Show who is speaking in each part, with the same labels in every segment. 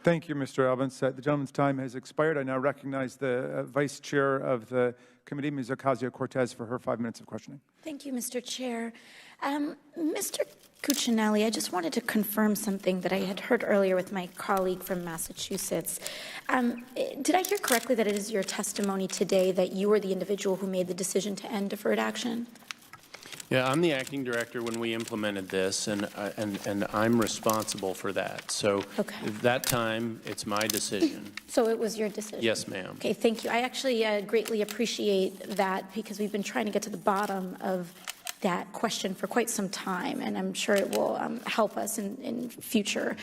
Speaker 1: Thank you, Mr. Evans. The gentleman's time has expired. I now recognize the Vice Chair of the committee, Ms. Ocasio Cortez, for her 5 minutes of questioning.
Speaker 2: Thank you, Mr. Chair. Mr. Cuccinelli, I just wanted to confirm something that I had heard earlier with my colleague from Massachusetts. Did I hear correctly that it is your testimony today that you were the individual who made the decision to end deferred action?
Speaker 3: Yeah, I'm the acting director when we implemented this, and I'm responsible for that. So at that time, it's my decision.
Speaker 2: So it was your decision?
Speaker 3: Yes, ma'am.
Speaker 2: Okay, thank you. I actually greatly appreciate that because we've been trying to get to the bottom of that question for quite some time, and I'm sure it will help us in future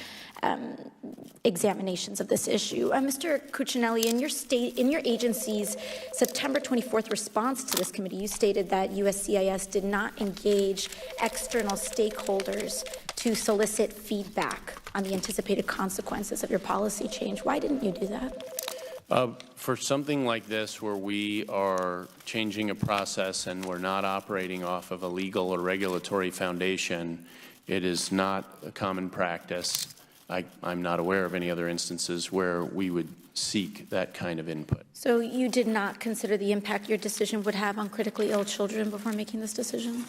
Speaker 2: examinations of this issue. Mr. Cuccinelli, in your agency's September 24th response to this committee, you stated that USCIS did not engage external stakeholders to solicit feedback on the anticipated consequences of your policy change. Why didn't you do that?
Speaker 3: For something like this, where we are changing a process and we're not operating off of a legal or regulatory foundation, it is not a common practice. I'm not aware of any other instances where we would seek that kind of input.
Speaker 2: So you did not consider the impact your decision would have on critically ill children before making this decision?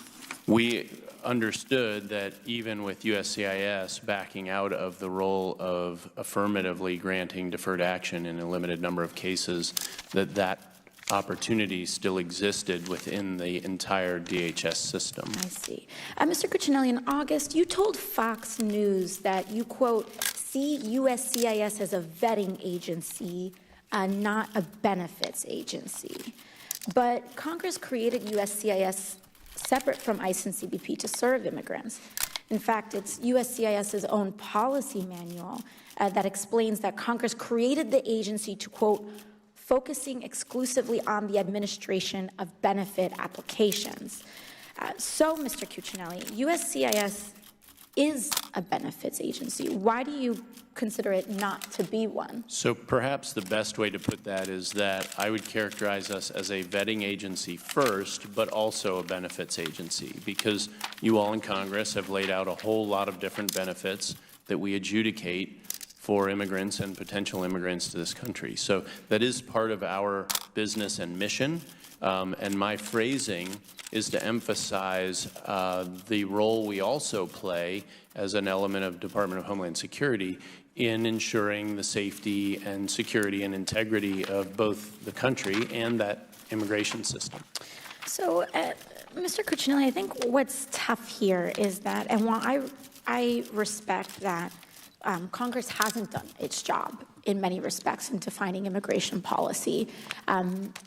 Speaker 2: We
Speaker 3: understood that even with USCIS backing out of the role of affirmatively granting deferred action in a limited number of cases, that opportunity still existed within the entire DHS system.
Speaker 2: I see. Mr. Cuccinelli, in August, you told Fox News that you, quote, see USCIS as a vetting agency, not a benefits agency. But Congress created USCIS separate from ICE and CBP to serve immigrants. In fact, it's USCIS's own policy manual that explains that Congress created the agency to, quote, focusing exclusively on the administration of benefit applications. So, Mr. Cuccinelli, USCIS is a benefits agency. Why do you consider it not to be one?
Speaker 3: So perhaps the best way to put that is that I would characterize us as a vetting agency first, but also a benefits agency, because you all in Congress have laid out a whole lot of different benefits that we adjudicate for immigrants and potential immigrants to this country. So that is part of our business and mission, and my phrasing is to emphasize the role we also play as an element of Department of Homeland Security in ensuring the safety and security and integrity of both the country and that immigration system.
Speaker 2: So, Mr. Cuccinelli, I think what's tough here is that, and while I respect that Congress hasn't done its job in many respects in defining immigration policy.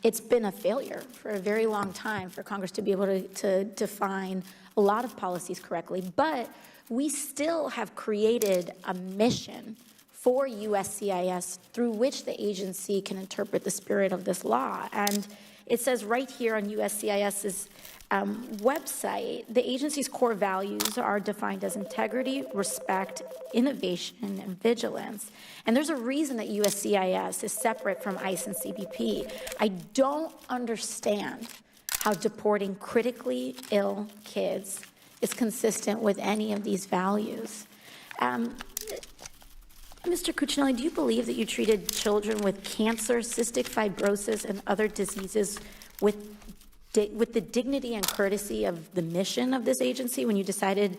Speaker 2: It's been a failure for a very long time for Congress to be able to define a lot of policies correctly, but we still have created a mission for USCIS through which the agency can interpret the spirit of this law. And it says right here on USCIS's website, the agency's core values are defined as integrity, respect, innovation, and vigilance. And there's a reason that USCIS is separate from ICE and CBP. I don't understand how deporting critically ill kids is consistent with any of these values. Mr. Cuccinelli, do you believe that you treated children with cancer, cystic fibrosis, and other diseases with the dignity and courtesy of the mission of this agency when you decided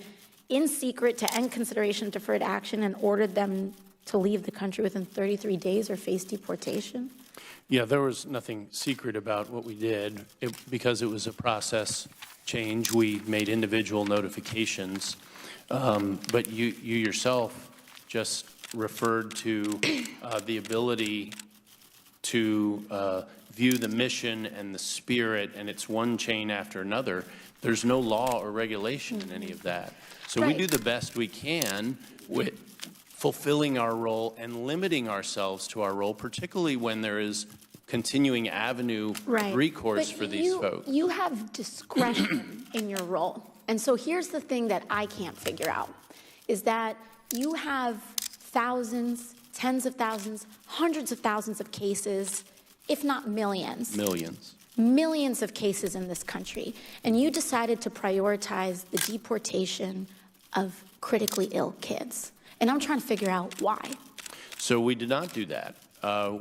Speaker 2: in secret to end consideration of deferred action and ordered them to leave the country within 33 days or face deportation?
Speaker 3: Yeah, there was nothing secret about what we did. Because it was a process change, we made individual notifications. But you yourself just referred to the ability to view the mission and the spirit, and it's one chain after another. There's no law or regulation in any of that. So we do the best we can with fulfilling our role and limiting ourselves to our role, particularly when there is continuing avenue recourse for these folks.
Speaker 2: You have discretion in your role. And so here's the thing that I can't figure out, is that you have thousands, tens of thousands, hundreds of thousands of cases, if not millions. Millions of cases in this country. And you decided to prioritize the deportation of critically ill kids. And I'm trying to figure out why.
Speaker 3: So we did not do that.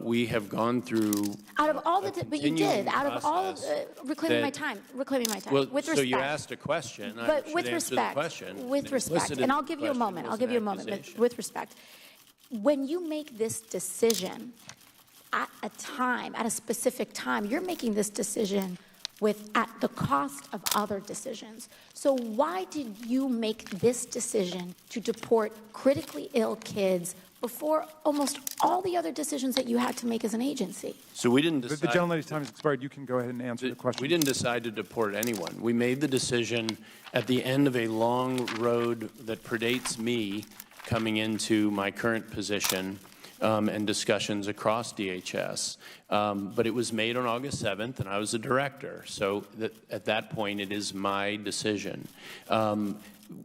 Speaker 3: We have gone through.
Speaker 2: Out of all the, but you did. Out of all of reclaiming my time.
Speaker 3: Well,
Speaker 2: with respect.
Speaker 3: so you asked a question.
Speaker 2: But
Speaker 3: I
Speaker 2: with
Speaker 3: should answer
Speaker 2: respect,
Speaker 3: the question.
Speaker 2: with respect, and I'll give you a moment. I'll give you a moment. With respect, when you make this decision at a specific time, you're making this decision at the cost of other decisions. So why did you make this decision to deport critically ill kids before almost all the other decisions that you had to make as an agency?
Speaker 3: So we didn't decide.
Speaker 1: The gentlelady's time has expired. You can go ahead and answer the question.
Speaker 3: We didn't decide to deport anyone. We made the decision at the end of a long road that predates me coming into my current position and discussions across DHS. But it was made on August 7th, and I was the director. So at that point, it is my decision.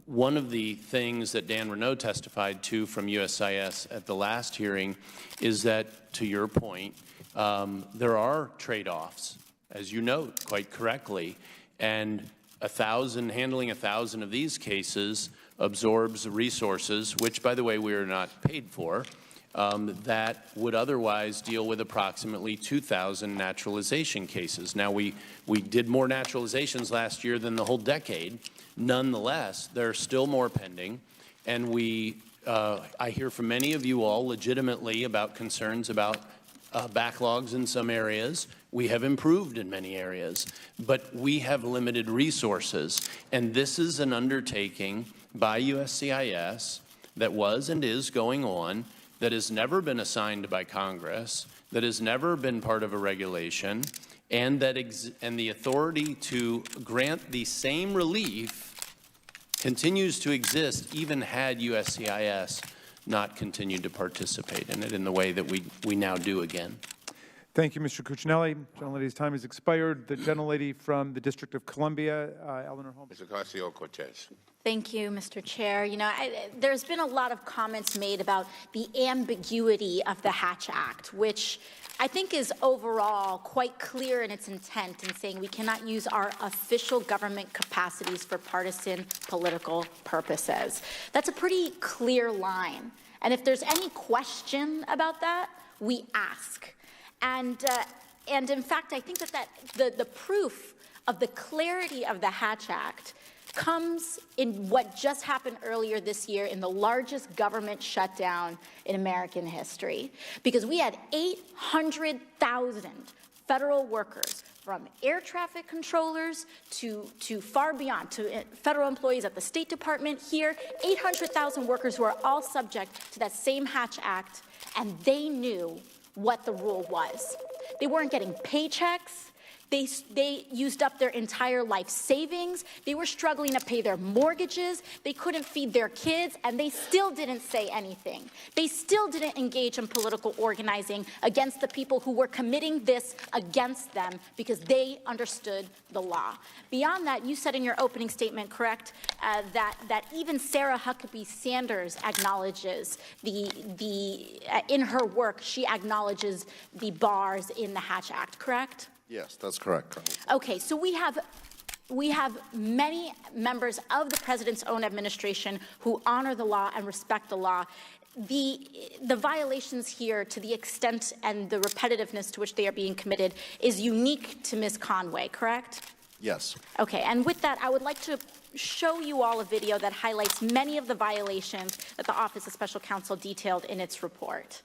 Speaker 3: One of the things that Dan Renaud testified to from USCIS at the last hearing is that, to your point, there are trade-offs, as you note quite correctly, and handling 1,000 of these cases absorbs resources, which, by the way, we are not paid for, that would otherwise deal with approximately 2,000 naturalization cases. Now, we did more naturalizations last year than the whole decade. Nonetheless, there are still more pending, and I hear from many of you all legitimately about concerns about backlogs in some areas. We have improved in many areas, but we have limited resources, and this is an undertaking by USCIS that was and is going on, that has never been assigned by Congress, that has never been part of a regulation, and the authority to grant the same relief continues to exist even had USCIS not continued to participate in it in the way that we now do again.
Speaker 1: Thank you, Mr. Cuccinelli. Gentlelady's time has expired. The gentlelady from the District of Columbia, Eleanor Holmes.
Speaker 4: Ms. Ocasio Cortez.
Speaker 2: Thank you, Mr. Chair. You know, there's been a lot of comments made about the ambiguity of the Hatch Act, which I think is overall quite clear in its intent in saying we cannot use our official government capacities for partisan political purposes. That's a pretty clear line. And if there's any question about that, we ask. And in fact, I think that the proof of the clarity of the Hatch Act comes in what just happened earlier this year in the largest government shutdown in American history, because we had 800,000 federal workers, from air traffic controllers to far beyond, to federal employees at the State Department here, 800,000 workers who are all subject to that same Hatch Act, and they knew what the rule was. They weren't getting paychecks. They used up their entire life savings. They were struggling to pay their mortgages. They couldn't feed their kids, and they still didn't say anything. They still didn't engage in political organizing against the people who were committing this against them because they understood the law. Beyond that, you said in your opening statement, correct, that even Sarah Huckabee Sanders acknowledges in her work, she acknowledges the bars in the Hatch Act, correct?
Speaker 4: Yes, that's correct.
Speaker 2: Okay, so we have many members of the president's own administration who honor the law and respect the law. The violations here, to the extent and the repetitiveness to which they are being committed, is unique to Ms. Conway, correct?
Speaker 4: Yes.
Speaker 2: Okay, and with that, I would like to show you all a video that highlights many of the violations that the Office of Special Counsel detailed in its report.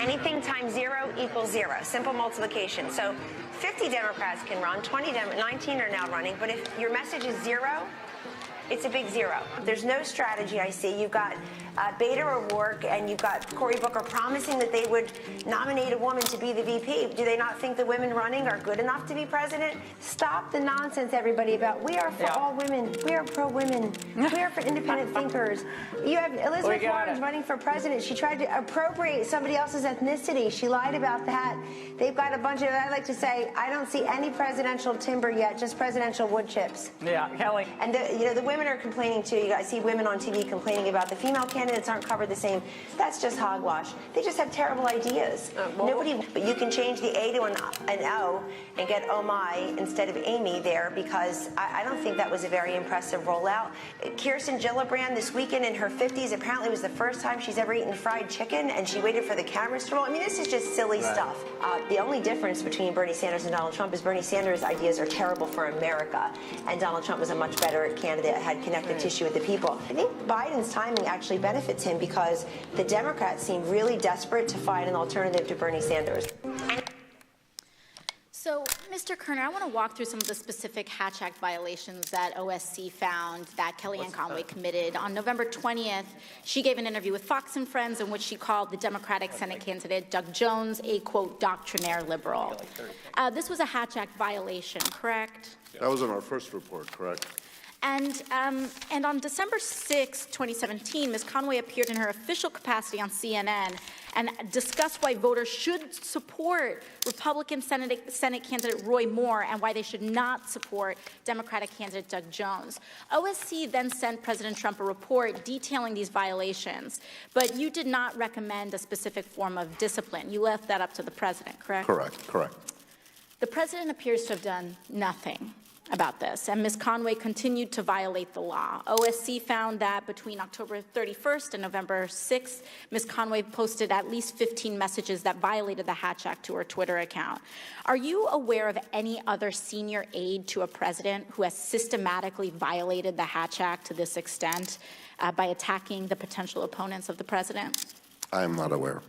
Speaker 5: Anything times 0 equals 0. Simple multiplication. So 50 Democrats can run, 19 are now running, but if your message is 0, it's a big 0. There's no strategy I see. You've got Bader O'Rourke and you've got Cory Booker promising that they would nominate a woman to be the VP. Do they not think the women running are good enough to be president? Stop the nonsense, everybody, about we are for all women. We are pro-women. We are for independent thinkers. You have Elizabeth Warren running for president. She tried to appropriate somebody else's ethnicity. She lied about that. They've got a bunch of, I like to say, I don't see any presidential timber yet, just presidential wood chips.
Speaker 6: Yeah, Kelly.
Speaker 5: And the women are complaining too. I see women on TV complaining about the female candidates candidates aren't covered the same. That's just hogwash. They just have terrible ideas. But you can change the A to an O and get oh my instead of Amy there, because I don't think that was a very impressive rollout. Kirsten Gillibrand this weekend in her 50s, apparently was the first time she's ever eaten fried chicken, and she waited for the cameras to roll. I mean, this is just silly stuff. The only difference between Bernie Sanders and Donald Trump is Bernie Sanders' ideas are terrible for America, and Donald Trump was a much better candidate, had connective tissue with the people. I think Biden's timing actually benefits him because the Democrats seem really desperate to find an alternative to Bernie Sanders.
Speaker 2: So, Mr. Kerner, I want to walk through some of the specific Hatch Act violations that OSC found that Kellyanne Conway committed. On November 20th, she gave an interview with Fox and Friends in which she called the Democratic Senate candidate Doug Jones a, quote, doctrinaire liberal. This was a Hatch Act violation, correct?
Speaker 4: That was in our first report, correct?
Speaker 2: And on December 6, 2017, Ms. Conway appeared in her official capacity on CNN and discussed why voters should support Republican Senate candidate Roy Moore and why they should not support Democratic candidate Doug Jones. OSC then sent President Trump a report detailing these violations, but you did not recommend a specific form of discipline. You left that up to the president, correct?
Speaker 4: Correct.
Speaker 2: The president appears to have done nothing about this, and Ms. Conway continued to violate the law. OSC found that between October 31st and November 6th, Ms. Conway posted at least 15 messages that violated the Hatch Act to her Twitter account. Are you aware of any other senior aide to a president who has systematically violated the Hatch Act to this extent by attacking the potential opponents of the president?
Speaker 4: I am not aware.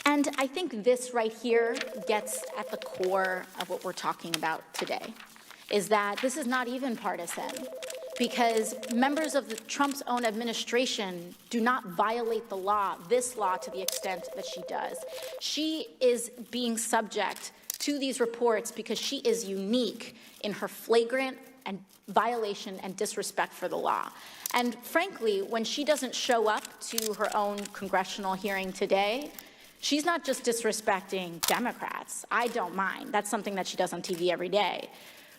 Speaker 2: And I think this right here gets at the core of what we're talking about today, is that this is not even partisan, because members of Trump's own administration do not violate the law, this law, to the extent that she does. She is being subject to these reports because she is unique in her flagrant and violation and disrespect for the law. And frankly, when she doesn't show up to her own congressional hearing today, she's not just disrespecting Democrats. I don't mind. That's something that she does on TV every day.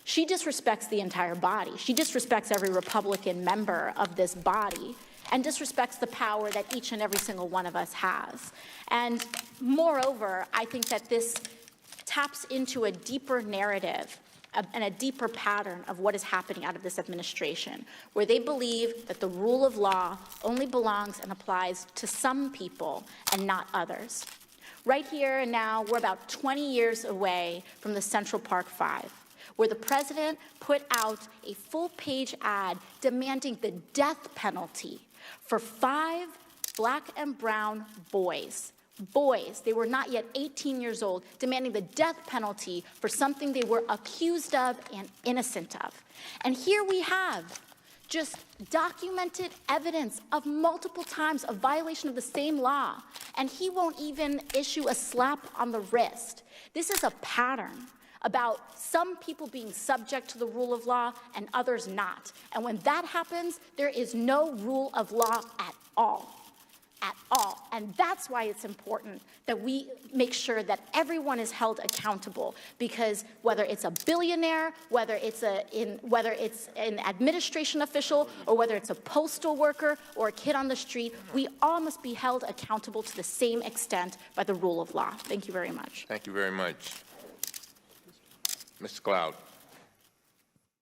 Speaker 2: She disrespects the entire body. She disrespects every Republican member of this body and disrespects the power that each and every single one of us has. And moreover, I think that this taps into a deeper narrative and a deeper pattern of what is happening out of this administration, where they believe that the rule of law only belongs and applies to some people and not others. Right here and now, we're about 20 years away from the Central Park Five, where the president put out a full-page ad demanding the death penalty for 5 black and brown boys. They were not yet 18 years old, demanding the death penalty for something they were accused of and innocent of. And here we have just documented evidence of multiple times of violation of the same law, and he won't even issue a slap on the wrist. This is a pattern about some people being subject to the rule of law and others not. And when that happens, there is no rule of law at all. And that's why it's important that we make sure that everyone is held accountable, because whether it's a billionaire, whether it's an administration official, or whether it's a postal worker or a kid on the street, we all must be held accountable to the same extent by the rule of law. Thank you very much.
Speaker 4: Thank you very much. Mr. Cloud.